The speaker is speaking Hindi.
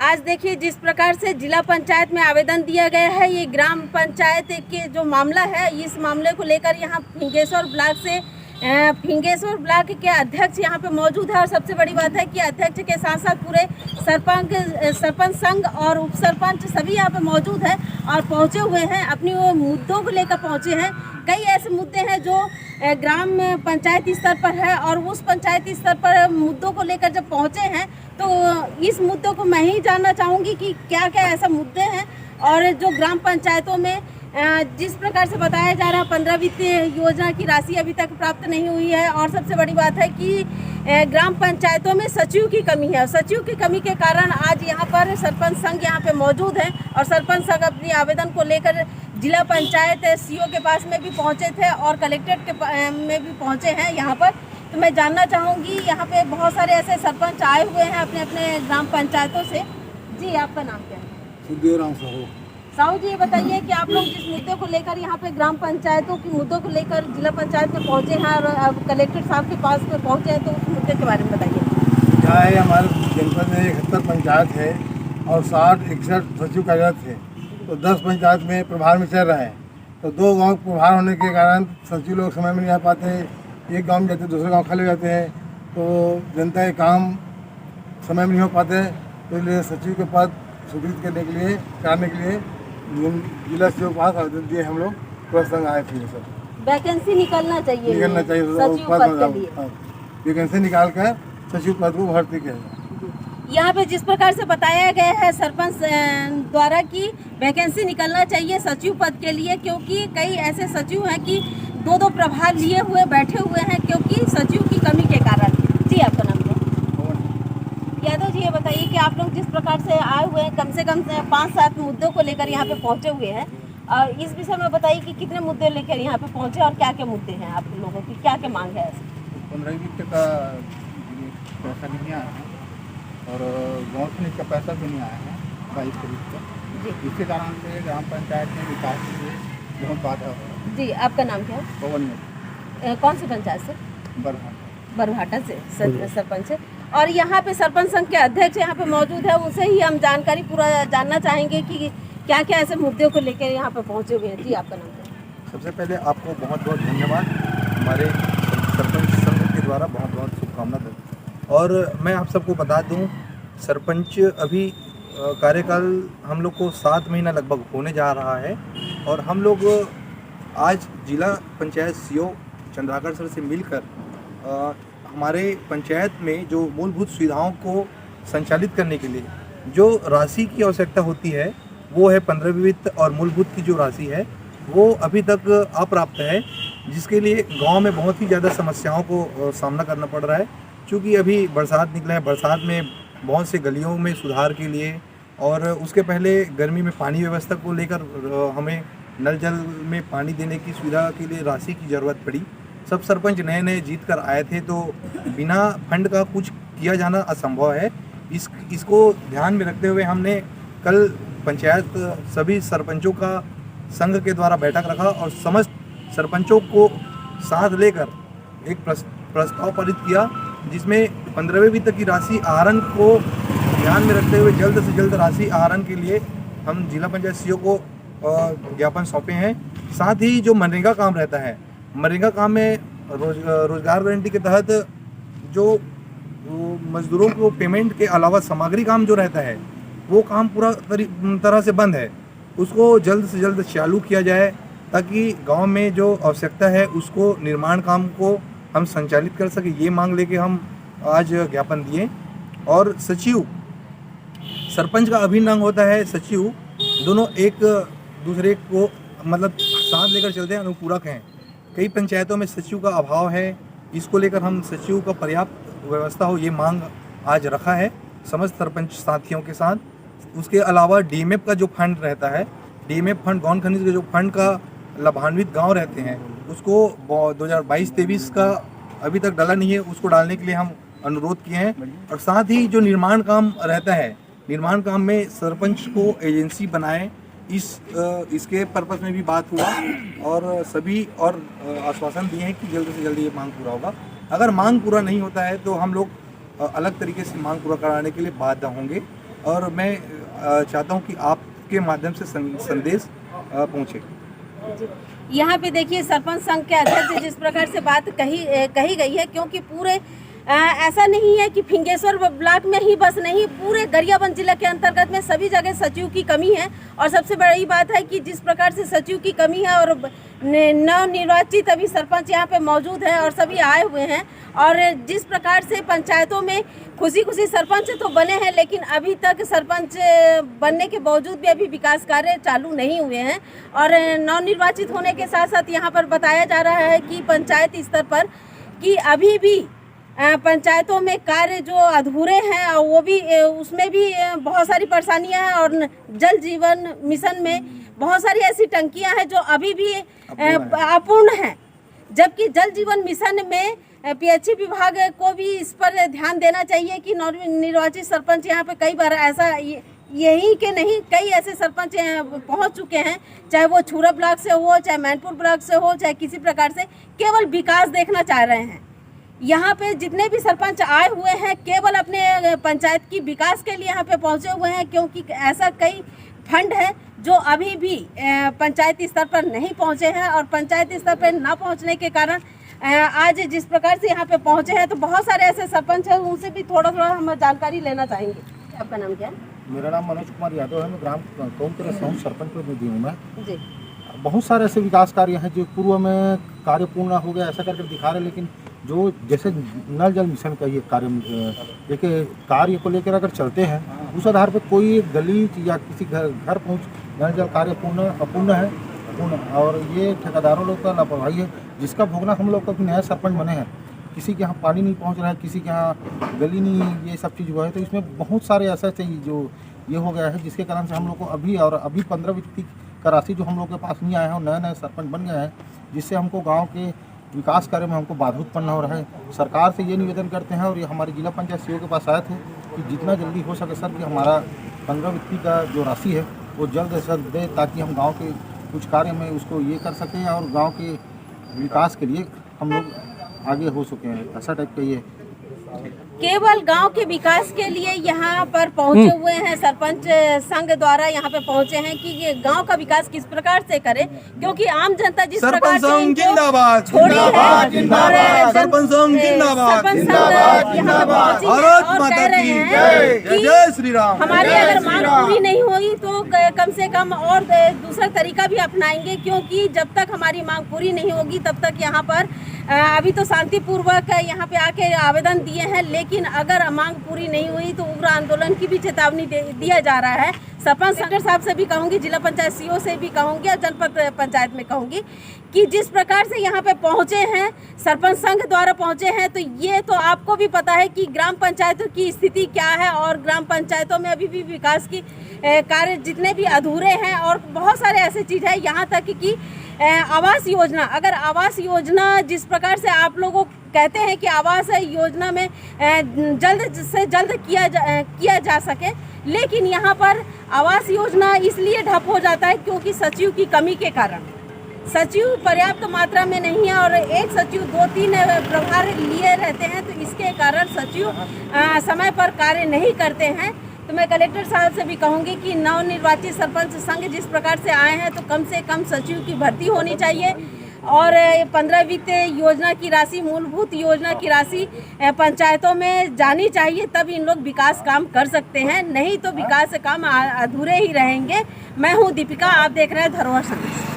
आज देखिए जिस प्रकार से जिला पंचायत में आवेदन दिया गया है, ये ग्राम पंचायत के जो मामला है, इस मामले को लेकर यहाँ फिंगेश्वर ब्लॉक के अध्यक्ष यहाँ पे मौजूद है। और सबसे बड़ी बात है कि अध्यक्ष के साथ साथ पूरे सरपंच संघ और उप सरपंच सभी यहाँ पे मौजूद है और पहुँचे हुए हैं, अपनी वो मुद्दों को लेकर पहुँचे हैं। कई ऐसे मुद्दे हैं जो ग्राम पंचायत स्तर पर है और उस पंचायत स्तर पर मुद्दों को लेकर जब पहुँचे हैं तो इस मुद्दों को मैं ही जानना चाहूँगी कि क्या क्या ऐसा मुद्दे हैं। और जो ग्राम पंचायतों में जिस प्रकार से बताया जा रहा है 15 वित्तीय योजना की राशि अभी तक प्राप्त नहीं हुई है। और सबसे बड़ी बात है कि ग्राम पंचायतों में सचिव की कमी है। सचिव की कमी के कारण आज यहाँ पर सरपंच संघ यहाँ पे मौजूद है और सरपंच संघ अपनी आवेदन को लेकर जिला पंचायत सीओ के पास में भी पहुँचे थे और कलेक्ट्रेट के में भी पहुँचे हैं यहाँ पर। तो मैं जानना चाहूँगी, यहाँ पे बहुत सारे ऐसे सरपंच आए हुए हैं अपने अपने ग्राम पंचायतों से। जी, आपका नाम क्या है? सुखदेव साहू। साहू जी, ये बताइए कि आप लोग जिस मुद्दे को लेकर यहाँ पे ग्राम पंचायतों के मुद्दों को लेकर जिला पंचायत में पहुँचे हैं और अब कलेक्टर साहब के पास में पहुँचे हैं, तो उस मुद्दे के बारे में बताइए। क्या है, हमारे जनपद में 71 पंचायत है और 60-61 सचिव कार्यरत है, तो 10 पंचायत में प्रभार में चल रहा है। तो 2 गाँव प्रभार होने के कारण सचिव लोग समय में नहीं आ पाते, एक गाँव में जाते दूसरे गाँव खाली जाते हैं, तो जनता के काम समय में नहीं हो पाते। तो इसलिए सचिव के पद स्वीकृत कराने के लिए जिला सीओ के पास आवेदन दिए हम लोग, पूरा संघ आए थे। सर वैकेंसी निकलना चाहिए सचिव पद के लिए। वैकेंसी निकाल कर सचिव पद को भर्ती किया जाए। यहाँ पे जिस प्रकार से बताया गया है सरपंच द्वारा कि वैकेंसी निकलना चाहिए सचिव पद के लिए, क्योंकि कई ऐसे सचिव हैं कि 2-2 प्रभार लिए हुए बैठे हुए हैं क्योंकि सचिव की कमी के कारण। जी, आपका नाम क्या है? यादव जी, ये बताइए कि आप लोग जिस प्रकार से आए हुए हैं, कम से कम 5-7 मुद्दों को लेकर यहाँ पे पहुँचे हुए हैं, और इस विषय में बताइए कि कितने मुद्दे लेकर यहाँ पे पहुँचे और क्या क्या मुद्दे हैं आप लोगों की, क्या क्या मांग है? 15 वित्त का पैसा नहीं आया है और गाँव से का पैसा भी नहीं आया है 22 तारीख को। इसके कारण से ग्राम पंचायत में विकास के लिए बहुत बाधा हो रहा है। जी, आपका नाम क्या है? पवन में। कौन सी पंचायत से? बरभाटा से सरपंच है। और यहाँ पे सरपंच संघ के अध्यक्ष यहाँ पे मौजूद है, उनसे ही हम जानकारी पूरा जानना चाहेंगे कि क्या क्या ऐसे मुद्दों को लेकर यहाँ पे पहुँचे हुए हैं। जी, आपका नाम क्या है? सबसे पहले आपको बहुत बहुत धन्यवाद, हमारे सरपंच संघ के द्वारा बहुत बहुत शुभकामनाएं। और मैं आप सबको बता दूं, सरपंच अभी कार्यकाल हम लोग को 7 महीना लगभग होने जा रहा है और हम लोग आज जिला पंचायत सीओ चंद्राकर सर से मिलकर हमारे पंचायत में जो मूलभूत सुविधाओं को संचालित करने के लिए जो राशि की आवश्यकता होती है, वो है 15 वित्त और मूलभूत की जो राशि है वो अभी तक अप्राप्त है, जिसके लिए गांव में बहुत ही ज़्यादा समस्याओं को सामना करना पड़ रहा है। क्योंकि अभी बरसात निकला है, बरसात में बहुत से गलियों में सुधार के लिए और उसके पहले गर्मी में पानी व्यवस्था को लेकर हमें नल जल में पानी देने की सुविधा के लिए राशि की ज़रूरत पड़ी। सब सरपंच नए नए जीत कर आए थे, तो बिना फंड का कुछ किया जाना असंभव है। इसको ध्यान में रखते हुए हमने कल पंचायत सभी सरपंचों का संघ के द्वारा बैठक रखा और समस्त सरपंचों को साथ लेकर एक प्रस्ताव पारित किया, जिसमें 15वें वित्त की राशि आहरण को ध्यान में रखते हुए जल्द से जल्द राशि आहरण के लिए हम जिला पंचायत सीओ को ज्ञापन सौंपे हैं। साथ ही जो मनरेगा काम रहता है, मनरेगा काम में रोजगार गारंटी के तहत जो मजदूरों को पेमेंट के अलावा सामग्री काम जो रहता है वो काम पूरा तरह से बंद है, उसको जल्द से जल्द चालू किया जाए ताकि गांव में जो आवश्यकता है उसको निर्माण काम को हम संचालित कर सके। ये मांग लेके हम आज ज्ञापन दिए। और सचिव सरपंच का अभिन्न अंग होता है, सचिव दोनों एक दूसरे को मतलब साथ लेकर चलते हैं, अनुपूरक हैं। कई पंचायतों में सचिव का अभाव है, इसको लेकर हम सचिव का पर्याप्त व्यवस्था हो ये मांग आज रखा है समस्त सरपंच साथियों के साथ। उसके अलावा डीएमएफ का जो फंड रहता है, डीएमएफ फंड गौन खनिज के जो फंड का लाभान्वित गांव रहते हैं उसको 2022-23 का अभी तक डाला नहीं है, उसको डालने के लिए हम अनुरोध किए हैं। और साथ ही जो निर्माण काम रहता है, निर्माण काम में सरपंच को एजेंसी बनाए, इसके पर्पस में भी बात हुआ और सभी और आश्वासन दिए हैं कि जल्द से जल्द ये मांग पूरा होगा। अगर मांग पूरा नहीं होता है तो हम लोग अलग तरीके से मांग पूरा कराने के लिए बाध्य होंगे। और मैं चाहता हूँ कि आपके माध्यम से संदेश पहुँचे। यहाँ पे देखिए सरपंच संघ के अध्यक्ष जिस प्रकार से बात कही गई है, क्योंकि पूरे ऐसा नहीं है कि फिंगेश्वर ब्लॉक में ही बस नहीं, पूरे गरियाबंद जिला के अंतर्गत में सभी जगह सचिव की कमी है। और सबसे बड़ी बात है कि जिस प्रकार से सचिव की कमी है और नवनिर्वाचित अभी सरपंच यहाँ पे मौजूद है और सभी आए हुए हैं, और जिस प्रकार से पंचायतों में खुशी सरपंच तो बने हैं, लेकिन अभी तक सरपंच बनने के बावजूद भी अभी विकास कार्य चालू नहीं हुए हैं। और नवनिर्वाचित होने के साथ साथ यहाँ पर बताया जा रहा है कि पंचायत स्तर पर कि अभी भी पंचायतों में कार्य जो अधूरे हैं वो भी उसमें भी बहुत सारी परेशानियां हैं। और जल जीवन मिशन में बहुत सारी ऐसी टंकियां हैं जो अभी भी अपूर्ण हैं, जबकि जल जीवन मिशन में पीएचई विभाग को भी इस पर ध्यान देना चाहिए कि नवनिर्वाचित सरपंच यहाँ पे कई बार ऐसा यही के नहीं कई ऐसे सरपंच पहुँच चुके हैं, चाहे वो छूरा ब्लॉक से हो, चाहे मैनपुर ब्लॉक से हो, चाहे किसी प्रकार से, केवल विकास देखना चाह रहे हैं। यहाँ पे जितने भी सरपंच आए हुए हैं केवल अपने पंचायत की विकास के लिए यहाँ पे पहुँचे हुए हैं, क्योंकि ऐसा कई फंड है जो अभी भी पंचायत स्तर पर नहीं पहुँचे हैं। और पंचायत स्तर पर ना पहुँचने के कारण आज जिस प्रकार से यहाँ पे पहुँचे हैं, तो बहुत सारे ऐसे सरपंच हैं, उनसे भी थोड़ा हम जानकारी लेना चाहेंगे। आपका नाम क्या है? मेरा नाम मनोज कुमार यादव है, मैं ग्राम कौनपुर सरपंच प्रतिनिधि हूँ मैं जी। बहुत सारे ऐसे विकास कार्य हैं जो पूर्व में कार्य पूर्ण हो गया ऐसा करके दिखा रहे, लेकिन जो जैसे नल जल मिशन का ये कार्य देखिए कार्य को लेकर अगर चलते हैं उस आधार पर कोई गली या किसी घर पहुँच नल जल कार्य अपूर्ण है पूर्ण, और ये ठेकेदारों लोग का लापरवाही है जिसका भोगना हम लोग का नया सरपंच बने हैं। किसी के यहाँ पानी नहीं पहुँच रहा है, किसी के यहाँ गली नहीं, ये सब चीज़ हुआ है। तो इसमें बहुत सारे ऐसा चाहिए जो ये हो गया है, जिसके कारण से हम लोग को अभी 15 व्यक्ति का राशि जो हम लोग के पास नहीं आया है और नए सरपंच बन गए हैं, जिससे हमको गांव के विकास कार्य में हमको बाधा उत्पन्न हो रहा है। सरकार से ये निवेदन करते हैं और ये हमारे जिला पंचायत सीओ के पास आए थे कि जितना जल्दी हो सके सर कि हमारा 15 व्यक्ति का जो राशि है वो जल्द से जल्द दे, ताकि हम गाँव के कुछ कार्य में उसको ये कर सकें और गाँव के विकास के लिए हम लोग आगे हो सके हैं। ऐसा टाइप का ये केवल गांव के विकास के लिए यहाँ पर पहुँचे हुए हैं, सरपंच संघ द्वारा यहाँ पे पहुँचे हैं कि ये गांव का विकास किस प्रकार से करें, क्योंकि आम जनता जिस प्रकार से जिंदाबाद छोड़ी है सरपंच संघ जिंदाबाद यहाँ पे पहुँची है और कह रहे हैं कि जय श्री राम, हमारी अगर मांग पूरी नहीं हुई तो कम से कम और दूसरा तरीका भी अपनाएंगे, क्योंकि जब तक हमारी मांग पूरी नहीं होगी तब तक यहाँ पर अभी तो शांतिपूर्वक यहाँ पे आके आवेदन दिए हैं, लेकिन अगर मांग पूरी नहीं हुई तो उग्र आंदोलन की भी चेतावनी दिया जा रहा है। सरपंच सेक्रेटरी साहब से भी कहूँगी, जिला पंचायत सीओ से भी कहूँगी और जनपद पंचायत में कहूँगी कि जिस प्रकार से यहाँ पे पहुँचे हैं, सरपंच संघ द्वारा पहुँचे हैं, तो ये तो आपको भी पता है कि ग्राम पंचायतों की स्थिति क्या है और ग्राम पंचायतों में अभी भी विकास की कार्य जितने भी अधूरे हैं और बहुत सारे ऐसे चीज़ है, यहाँ तक कि आवास योजना, अगर आवास योजना जिस प्रकार से आप लोगों कहते हैं कि आवास योजना में जल्द से जल्द किया जा सके, लेकिन यहाँ पर आवास योजना इसलिए ठप हो जाता है क्योंकि सचिव की कमी के कारण सचिव पर्याप्त मात्रा में नहीं है और एक सचिव 2-3 प्रभार लिए रहते हैं, तो इसके कारण सचिव समय पर कार्य नहीं करते हैं। तो मैं कलेक्टर साहब से भी कहूँगी कि नवनिर्वाचित सरपंच संघ जिस प्रकार से आए हैं तो कम से कम सचिव की भर्ती होनी चाहिए और 15 वित्त योजना की राशि, मूलभूत योजना की राशि पंचायतों में जानी चाहिए, तब इन लोग विकास काम कर सकते हैं, नहीं तो विकास काम अधूरे ही रहेंगे। मैं हूँ दीपिका, आप देख रहे हैं धरोहर संदेश।